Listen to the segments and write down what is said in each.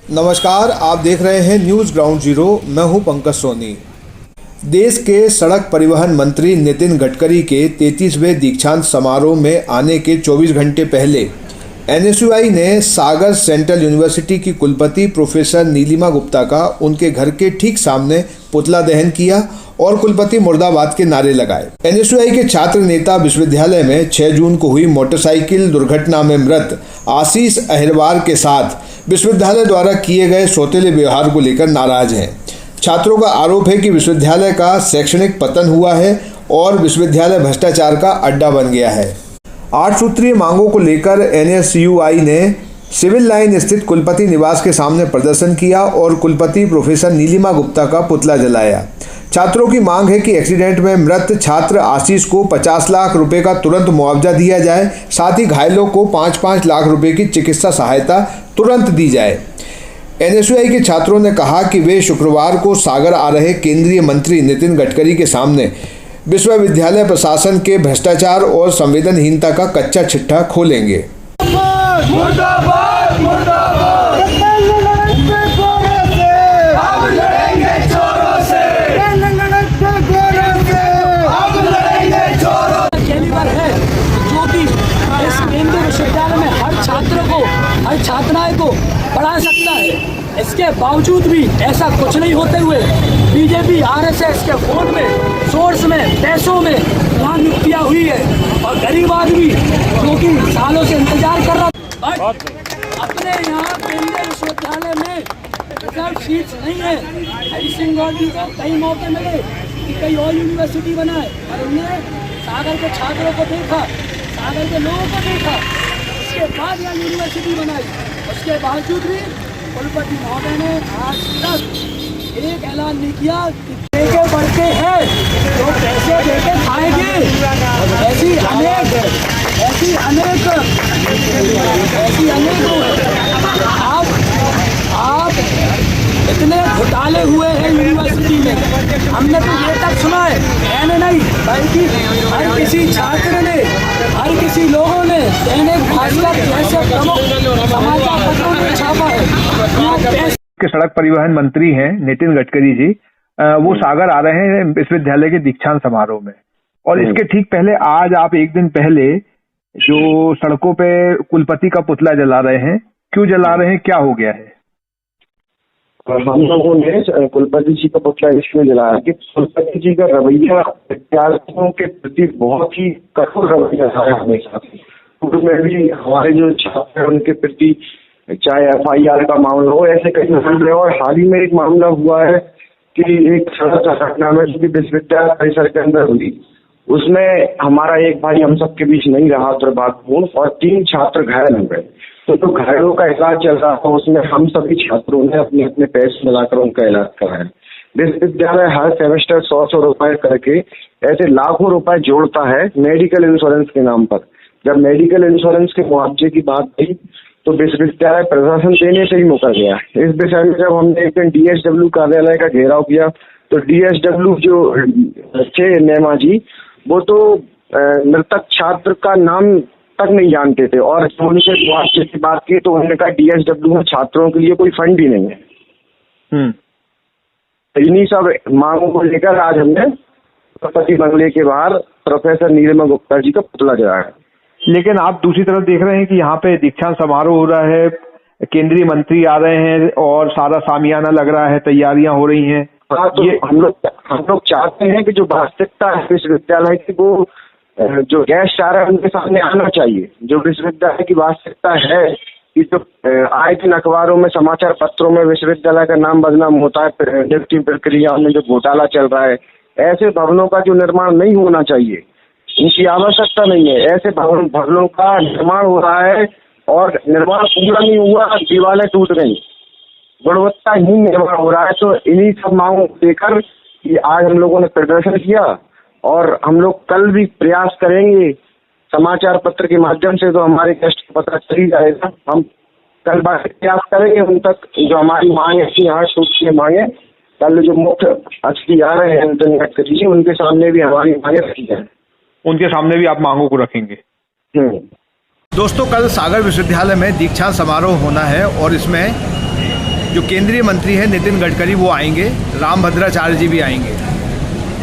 नमस्कार, आप देख रहे हैं न्यूज़ ग्राउंड जीरो। मैं हूं पंकज सोनी। देश के सड़क परिवहन मंत्री नितिन गडकरी के 33वें दीक्षांत समारोह में आने के 24 घंटे पहले एनएसयूआई ने सागर सेंट्रल यूनिवर्सिटी की कुलपति प्रोफेसर नीलिमा गुप्ता का उनके घर के ठीक सामने पुतला दहन किया और कुलपति मुर्दाबाद के नारे लगाए। एनएसयूआई के छात्र नेता विश्वविद्यालय में 6 जून को हुई मोटरसाइकिल दुर्घटना में मृत आशीष अहिरवार के साथ विश्वविद्यालय द्वारा किए गए सौतेले व्यवहार को लेकर नाराज हैं। छात्रों का आरोप है कि विश्वविद्यालय का शैक्षणिक पतन हुआ है और विश्वविद्यालय भ्रष्टाचार का अड्डा बन गया है। 8 सूत्रीय मांगों को लेकर एनएसयूआई ने सिविल लाइन स्थित कुलपति निवास के सामने प्रदर्शन किया और कुलपति प्रोफेसर नीलिमा गुप्ता का पुतला जलाया। छात्रों की मांग है कि एक्सीडेंट में मृत छात्र आशीष को 50 लाख रुपए का तुरंत मुआवजा दिया जाए, साथ ही घायलों को 5-5 लाख रुपए की चिकित्सा सहायता तुरंत दी जाए। एनएसयूआई के छात्रों ने कहा कि वे शुक्रवार को सागर आ रहे केंद्रीय मंत्री नितिन गडकरी के सामने विश्वविद्यालय प्रशासन के भ्रष्टाचार और संवेदनहीनता का कच्चा चिट्ठा खोलेंगे। मुर्दाबाद, मुर्दाबाद। हम लड़ेंगे चोरों से। हम लड़ेंगे चोरों से। कैलिबर है जो कि इस केंद्रीय विश्वविद्यालय में हर छात्र को, हर छात्राएं को पढ़ा सकता है। इसके बावजूद भी ऐसा कुछ नहीं होते हुए बीजेपी आरएसएस के वोट में, सोर्स में, पैसों में यहाँ नियुक्तियाँ हुई है और गरीब आदमी जो कि सालों से इंतजार कर रहा था। अपने यहाँ केंद्रीय विश्वविद्यालय में रिजर्व सीट्स नहीं है। हरी सिंह गौर जी को कई मौके मिले कि कई और यूनिवर्सिटी बनाए और उन्होंने सागर के छात्रों को देखा, सागर के लोगों को देखा, उसके बाद यहाँ यूनिवर्सिटी बनाई। उसके बावजूद भी कुलपति महोदय ने आज तक एक ऐलान नहीं किया कि देके बढ़ते हैं तो पैसे देके खाएंगे। ऐसी अनेक आप इतने घोटाले हुए हैं यूनिवर्सिटी में। हमने तो ये तक सुना है, मैंने नहीं बल्कि हर किसी छात्र ने, हर किसी लोगों ने दैनिक भास्कर जैसे प्रमुख समाचार पत्रों में छापा है। के सड़क परिवहन मंत्री हैं नितिन गडकरी जी, वो सागर आ रहे हैं विश्वविद्यालय के दीक्षांत समारोह में, और इसके ठीक पहले आज आप एक दिन पहले जो सड़कों पे कुलपति का पुतला जला रहे हैं, क्यों जला रहे हैं, क्या हो गया है? हम लोगों ने कुलपति जी का पुतला इसमें जलाया कि कुलपति जी का रवैया विद्यार्थियों के प्रति बहुत ही कठोर रवैया है हमेशा। पूर्व में भी हमारे जो छात्र हैं उनके प्रति चाहे FIR का मामला हो, ऐसे कई मामले, और हाल ही में एक मामला हुआ है कि एक सड़क दुर्घटना में जो विश्वविद्यालय परिसर के अंदर हुई, उसमें हमारा एक भाई हम सबके बीच नहीं रहा दुर्भाग्यपूर्ण, और 3 छात्र घायल हो गए। तो घायलों का इलाज चल रहा था, उसमें हम सभी छात्रों ने अपने अपने पैसे लगाकर उनका इलाज कराया। विश्वविद्यालय हर सेमेस्टर 100 रुपए करके ऐसे लाखों रुपए जोड़ता है मेडिकल इंश्योरेंस के नाम पर। जब मेडिकल इंश्योरेंस के मुआवजे की बात आई तो विश्वविद्यालय प्रशासन देने से ही मुकर गया। इस विषय में जब हमने एक दिन DSW कार्यालय का घेराव किया तो DSW जो थे नेमा जी, वो तो मृतक छात्र का नाम तक नहीं जानते थे, और उनसे मुआवजे की बात की तो उन्होंने कहा DSW में छात्रों के लिए कोई फंड ही नहीं है। इन्हीं सब मांगों को लेकर आज हमने कुलपति बंगले के बाहर प्रोफेसर नीलिमा गुप्ता जी का पुतला जलाया। लेकिन आप दूसरी तरफ देख रहे हैं कि यहाँ पे दीक्षांत समारोह हो रहा है, केंद्रीय मंत्री आ रहे हैं और सारा सामियाना लग रहा है, तैयारियां हो रही हैं। हाँ, तो ये हम लोग चाहते हैं कि जो वास्तविकता है विश्वविद्यालय की, वो जो गेस्ट आ रहा है उनके सामने आना चाहिए। जो विश्वविद्यालय की वास्तविकता है कि जो आए दिन अखबारों में, समाचार पत्रों में विश्वविद्यालय का नाम बदनाम होता है, नियुक्ति प्रक्रिया में जो घोटाला चल रहा है, ऐसे भवनों का जो निर्माण नहीं होना चाहिए, इनकी आवश्यकता नहीं है। ऐसे भवनों का निर्माण हो रहा है और निर्माण पूरा नहीं हुआ, दीवारें टूट गई, गुणवत्ताहीन निर्माण हो रहा है। तो इन्हीं सब मांगों को लेकर कि आज हम लोगों ने प्रदर्शन किया और हम लोग कल भी प्रयास करेंगे समाचार पत्र के माध्यम से, तो हमारे कष्ट को पता चल ही जाएगा। हम कल बात प्रयास करेंगे उन तक जो हमारी मांग ऐसी 8 सूत्रीय मांगे, कल जो मुख्य अतिथि आ रहे हैं नितिन गडकरी जी, उनके सामने भी हमारी मांगे रखी जाए। उनके सामने भी आप मांगों को रखेंगे? दोस्तों, कल सागर विश्वविद्यालय में दीक्षांत समारोह होना है और इसमें जो केंद्रीय मंत्री हैं नितिन गडकरी वो आएंगे, रामभद्राचार्य जी भी आएंगे।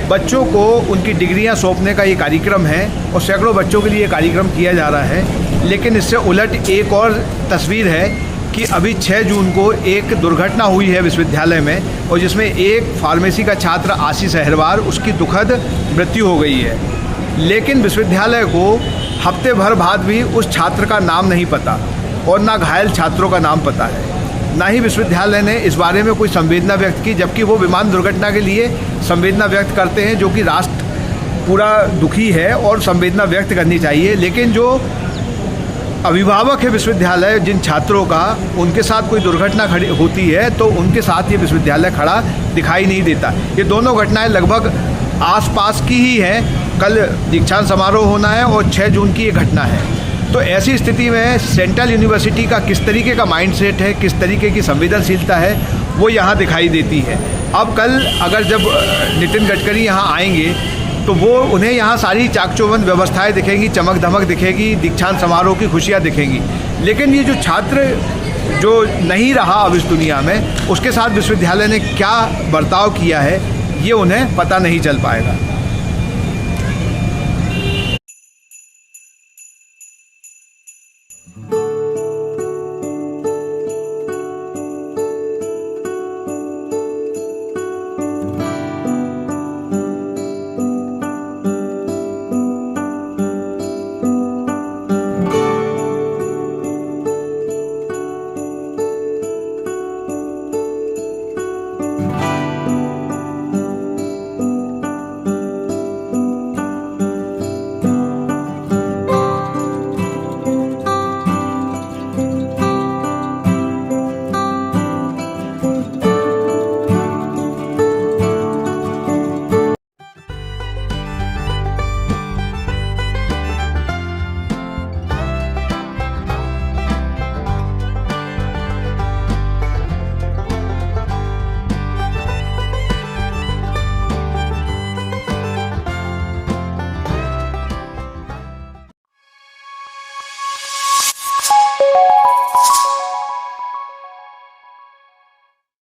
बच्चों को उनकी डिग्रियां सौंपने का ये कार्यक्रम है और सैकड़ों बच्चों के लिए ये कार्यक्रम किया जा रहा है। लेकिन इससे उलट एक और तस्वीर है कि अभी 6 जून को एक दुर्घटना हुई है विश्वविद्यालय में, और जिसमें एक फार्मेसी का छात्र आशीष अहरवार, उसकी दुखद मृत्यु हो गई है। लेकिन विश्वविद्यालय को हफ्ते भर बाद भी उस छात्र का नाम नहीं पता और ना घायल छात्रों का नाम पता है। ना ही विश्वविद्यालय ने इस बारे में कोई संवेदना व्यक्त की, जबकि वो विमान दुर्घटना के लिए संवेदना व्यक्त करते हैं, जो कि राष्ट्र पूरा दुखी है और संवेदना व्यक्त करनी चाहिए। लेकिन जो अभिभावक है विश्वविद्यालय जिन छात्रों का, उनके साथ कोई दुर्घटना खड़ी होती है तो उनके साथ ये विश्वविद्यालय खड़ा दिखाई नहीं देता। ये दोनों घटनाएं लगभग आसपास की ही हैं। कल दीक्षांत समारोह होना है और 6 जून की ये घटना है। तो ऐसी स्थिति में सेंट्रल यूनिवर्सिटी का किस तरीके का माइंडसेट है, किस तरीके की संवेदनशीलता है, वो यहाँ दिखाई देती है। अब कल अगर जब नितिन गडकरी यहाँ आएंगे तो वो उन्हें यहाँ सारी चाकचौबंद व्यवस्थाएं दिखेंगी, चमक धमक दिखेगी, दीक्षांत समारोह की खुशियाँ दिखेंगी। लेकिन ये जो छात्र जो नहीं रहा अब इस दुनिया में, उसके साथ विश्वविद्यालय ने क्या बर्ताव किया है, ये उन्हें पता नहीं चल पाएगा।